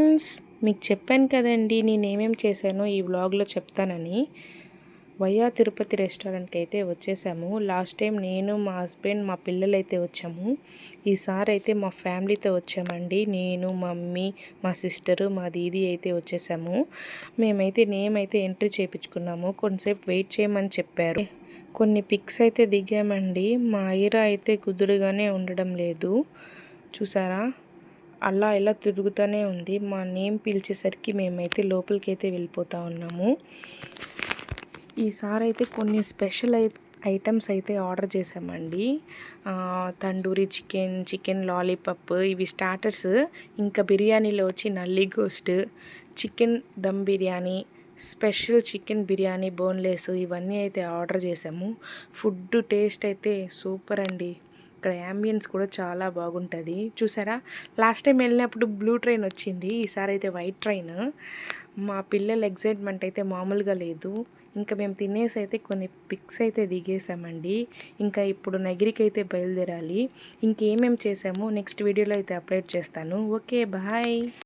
Friends, మీకు చెప్పాను కదండి నేనేమేమి చేశానో ఈ వ్లాగ్లో చెప్తానని. వయ్యా తిరుపతి రెస్టారెంట్కి అయితే వచ్చేసాము. లాస్ట్ టైం నేను, మా హస్బెండ్, మా పిల్లలు అయితే వచ్చాము. ఈసారి అయితే మా ఫ్యామిలీతో వచ్చామండి. నేను, మమ్మీ, మా సిస్టరు, మా దీదీ అయితే వచ్చేసాము. మేమైతే నేమ్ అయితే ఎంట్రీ చేయించుకున్నాము. కొంతసేపు వెయిట్ చేయమని చెప్పారు. కొన్ని పిక్స్ అయితే దిగామండి. మా ఐరా అయితే కుదురుగానే ఉండడం లేదు, చూసారా? అలా ఇలా తిరుగుతూనే ఉంది. మా నేమ్ పిలిచేసరికి మేమైతే లోపలికి అయితే వెళ్ళిపోతూ ఉన్నాము. ఈసారి అయితే కొన్ని స్పెషల్ ఐటమ్స్ అయితే ఆర్డర్ చేసామండి. తండూరి చికెన్, చికెన్ లాలీపాప్, ఇవి స్టార్టర్స్. ఇంకా బిర్యానీలో వచ్చి nalli gosht, chicken dum biryani, special chicken biryani boneless, ఇవన్నీ అయితే ఆర్డర్ చేసాము. ఫుడ్ టేస్ట్ అయితే సూపర్ అండి. ఇక్కడ యాంబియన్స్ కూడా చాలా బాగుంటుంది, చూసారా? లాస్ట్ టైం వెళ్ళినప్పుడు బ్లూ ట్రైన్ వచ్చింది, ఈసారి అయితే వైట్ ట్రైన్. మా పిల్లల ఎగ్జైట్మెంట్ అయితే మామూలుగా లేదు. ఇంకా మేము తినేసి అయితే కొన్ని పిక్స్ అయితే దిగేసామండి. ఇంకా ఇప్పుడు నగిరికి అయితే బయలుదేరాలి. ఇంకేమేమి చేసామో నెక్స్ట్ వీడియోలో అయితే అప్లోడ్ చేస్తాను. Okay, bye.